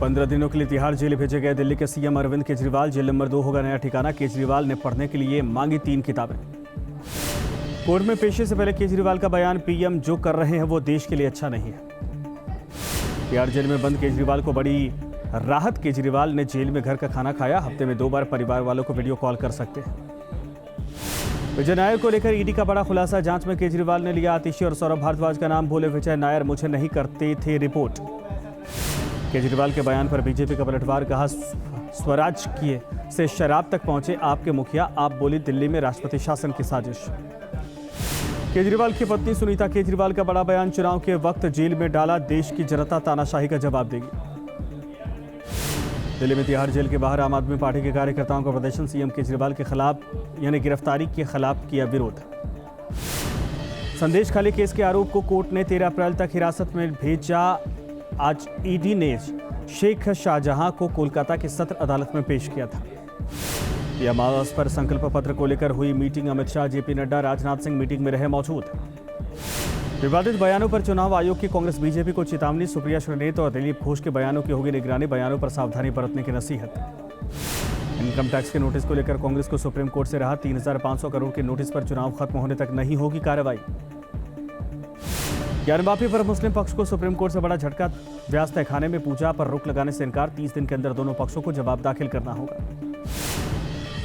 15 दिनों के लिए तिहाड़ जेल भेजे गए दिल्ली के CM Arvind Kejriwal. Jail number 2 होगा नया ठिकाना। केजरीवाल ने पढ़ने के लिए मांगी 3 किताबें। कोर्ट में पेशी से पहले केजरीवाल का बयान, पीएम जो कर रहे हैं वो देश के लिए अच्छा नहीं है। तिहाड़ जेल में बंद केजरीवाल को बड़ी राहत। केजरीवाल ने जेल में घर का खाना खाया। हफ्ते में 2 बार परिवार वालों को वीडियो कॉल कर सकते हैं। विजय नायर को लेकर ईडी का बड़ा खुलासा। जांच में केजरीवाल ने लिया आतिशी और सौरभ भारद्वाज का नाम। बोले विजय नायर मुझे नहीं करते थे रिपोर्ट। केजरीवाल के बयान पर बीजेपी का पलटवार। कहा स्वराज किए से शराब तक पहुंचे आपके मुखिया। आप बोली दिल्ली में राष्ट्रपति शासन की साजिश। केजरीवाल की पत्नी सुनीता केजरीवाल का बड़ा बयान। चुनाव के वक्त जेल में डाला। देश की जनता तानाशाही का जवाब देगी। दिल्ली में तिहाड़ जेल के बाहर आम आदमी पार्टी के कार्यकर्ताओं का प्रदर्शन। सीएम केजरीवाल के खिलाफ यानी गिरफ्तारी के खिलाफ किया विरोध। संदेश खाली केस के आरोप को कोर्ट ने 13 अप्रैल तक हिरासत में भेजा। आज ईडी ने शेख शाहजहां को कोलकाता की सत्र अदालत में पेश किया था। पीएम आवास पर संकल्प पत्र को लेकर हुई meeting. Amit Shah, JP Nadda, Rajnath Singh meeting में रहे मौजूद। विवादित बयानों पर चुनाव आयोग की कांग्रेस बीजेपी को चेतावनी। सुप्रिया श्रीनेत और दिलीप घोष के बयानों की होगी निगरानी। बयानों पर सावधानी बरतने की नसीहत। इनकम टैक्स के नोटिस को लेकर कांग्रेस को सुप्रीम कोर्ट से राहत। 3,500 करोड़ के नोटिस पर चुनाव खत्म होने तक नहीं होगी कार्रवाई। ज्ञानवापी पर मुस्लिम पक्ष को सुप्रीम कोर्ट से बड़ा झटका। व्यास तहखाने में पूजा पर रोक लगाने से इनकार। 30 दिन के अंदर दोनों पक्षों को जवाब दाखिल करना होगा।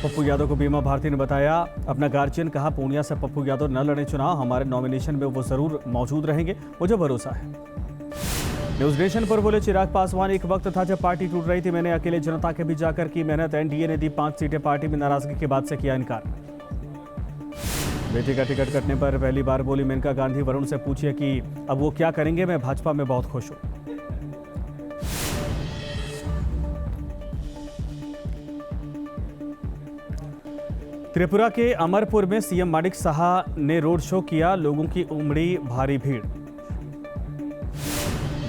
पप्पू यादव को बीमा भारती ने बताया अपना गार्जियन। कहा पूर्णिया से पप्पू यादव न लड़े चुनाव। हमारे नॉमिनेशन में वो जरूर मौजूद रहेंगे, मुझे भरोसा है। न्यूज नेशन पर बोले चिराग पासवान, एक वक्त था जब पार्टी टूट रही थी। मैंने अकेले जनता के बीच जाकर की मेहनत। एनडीए ने दी 5 सीटें। पार्टी में नाराजगी के बाद से किया इनकार। बेटे का टिकट कटने पर पहली बार बोली मेनका गांधी। वरुण से पूछिए कि अब वो क्या करेंगे। मैं भाजपा में बहुत खुश हूं। त्रिपुरा के अमरपुर में सीएम माणिक साहा ने रोड शो किया। लोगों की उमड़ी भारी भीड़।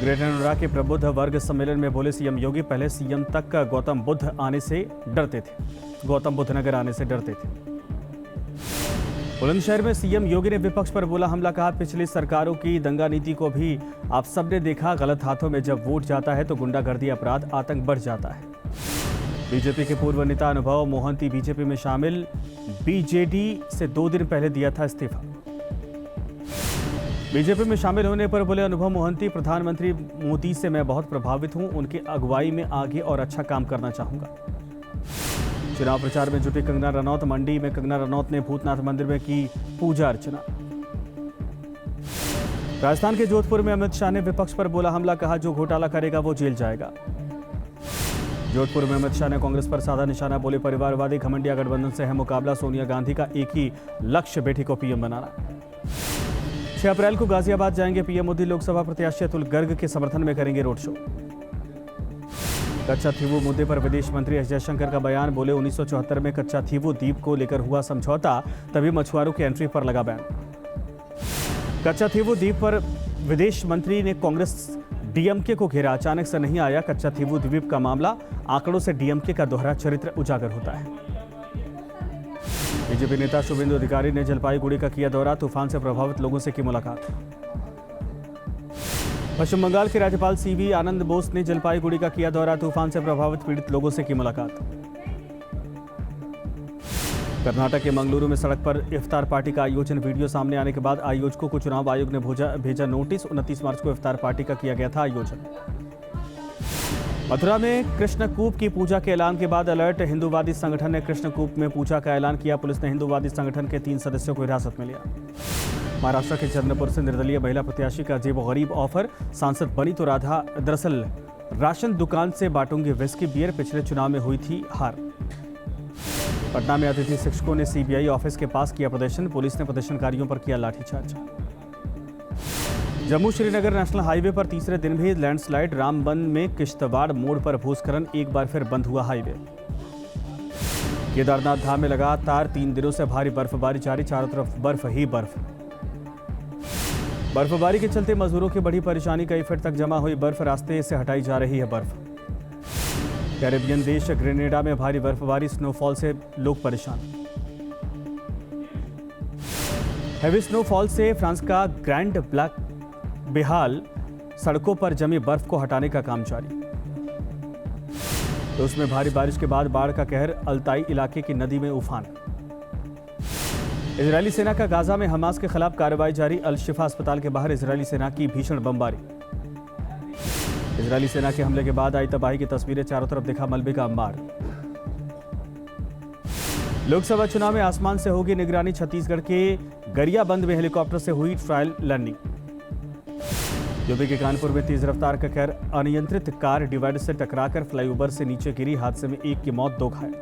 ग्रेटर नोएडा के प्रबुद्ध वर्ग सम्मेलन में बोले सीएम योगी, पहले सीएम तक गौतम बुद्ध आने से डरते थे, गौतम बुद्ध नगर आने से डरते थे। बुलंदशहर में सीएम योगी ने विपक्ष पर बोला हमला। कहा पिछली सरकारों की दंगा नीति को भी आप सबने देखा। गलत हाथों में जब वोट जाता है तो गुंडागर्दी, अपराध, आतंक बढ़ जाता है। बीजेपी के पूर्व नेता अनुभव मोहंती बीजेपी में शामिल। बीजेडी से 2 दिन पहले दिया था इस्तीफा। बीजेपी में शामिल होने पर बोले अनुभव मोहंती, प्रधानमंत्री मोदी से मैं बहुत प्रभावित हूं। उनकी अगुवाई में आगे और अच्छा काम करना चाहूंगा। चुनाव प्रचार में जुटी कंगना रनौत। मंडी में कंगना रनौत ने भूतनाथ मंदिर में की पूजा अर्चना। राजस्थान के जोधपुर में अमित शाह ने विपक्ष पर बोला हमला। कहा जो घोटाला करेगा वो जेल जाएगा। जोधपुर में अमित शाह ने कांग्रेस पर साधा निशाना। बोले परिवारवादी घमंडिया गठबंधन से है मुकाबला। सोनिया गांधी का एक ही लक्ष्य, बेटी को पीएम बनाना। 6 अप्रैल को गाजियाबाद जाएंगे पीएम मोदी। लोकसभा प्रत्याशी अतुल गर्ग के समर्थन में करेंगे रोड शो। कच्चा थीवू मुद्दे पर विदेश मंत्री एस जयशंकर का बयान। बोले 1974 में कच्चा थीवू द्वीप को लेकर हुआ समझौता, तभी मछुआरों की एंट्री पर लगा बैन। कच्चा थीवू द्वीप पर विदेश मंत्री ने कांग्रेस डीएमके को घेरा। अचानक से नहीं आया कच्चा थीवू द्वीप का मामला। आंकड़ों से डीएमके का दोहरा चरित्र उजागर होता है। बीजेपी नेता शुभेंदु अधिकारी ने जलपाईगुड़ी का किया दौरा। तूफान से प्रभावित लोगों से की मुलाकात। पश्चिम बंगाल के राज्यपाल सीवी आनंद बोस ने जलपाईगुड़ी का किया दौरा। तूफान से प्रभावित पीड़ित लोगों से की मुलाकात। कर्नाटक के मंगलुरु में सड़क पर इफ्तार पार्टी का आयोजन। वीडियो सामने आने के बाद आयोजकों को चुनाव आयोग ने भेजा नोटिस। 29 मार्च को इफ्तार पार्टी का किया गया था आयोजन। मथुरा में कृष्णकूप की पूजा के ऐलान के बाद अलर्ट। हिंदूवादी संगठन ने कृष्णकूप में पूजा का ऐलान किया। पुलिस ने हिंदूवादी संगठन के 3 सदस्यों को हिरासत में लिया। महाराष्ट्र के चंद्रपुर से निर्दलीय महिला प्रत्याशी का अजीबोगरीब ऑफर। सांसद बनी तो राधा, दरअसल राशन दुकान से बांटूंगी विस्की बियर। पिछले चुनाव में हुई थी हार। पटना में अतिथि शिक्षकों ने सीबीआई ऑफिस के पास किया प्रदर्शन। पुलिस ने प्रदर्शनकारियों पर किया लाठीचार्ज। जम्मू श्रीनगर नेशनल हाईवे पर तीसरे दिन भी लैंडस्लाइड। रामबन में किश्तवाड़ मोड़ पर भूस्खलन। एक बार फिर बंद हुआ हाईवे। केदारनाथ धाम में लगातार 3 दिनों से भारी बर्फबारी जारी। चारों तरफ बर्फ ही बर्फ। बर्फबारी के चलते मजदूरों की बड़ी परेशानी। कई फीट तक जमा हुई बर्फ रास्ते से हटाई जा रही है बर्फ। कैरेबियन देश ग्रेनेडा में भारी बर्फबारी। स्नोफॉल से लोग परेशान। हैवी स्नोफॉल से फ्रांस का ग्रैंड ब्लैक बेहाल। सड़कों पर जमी बर्फ को हटाने का काम जारी। तो उसमें भारी बारिश के बाद बाढ़ का कहर, अल्ताई इलाके की नदी में उफान। इजरायली सेना का गाजा में हमास के खिलाफ कार्रवाई जारी, अल शिफा अस्पताल के बाहर इजरायली सेना की भीषण बमबारी। इजरायली सेना के हमले के बाद आई तबाही की तस्वीरें, चारों तरफ दिखा मलबे का अंबार। लोकसभा चुनाव में आसमान से होगी निगरानी, छत्तीसगढ़ के गरियाबंद में हेलीकॉप्टर से हुई ट्रायल लर्निंग। यूपी के कानपुर में तेज रफ्तार का कहर, अनियंत्रित कार डिवाइडर से टकराकर फ्लाईओवर से नीचे गिरी, हादसे में एक की मौत, 2 घायल।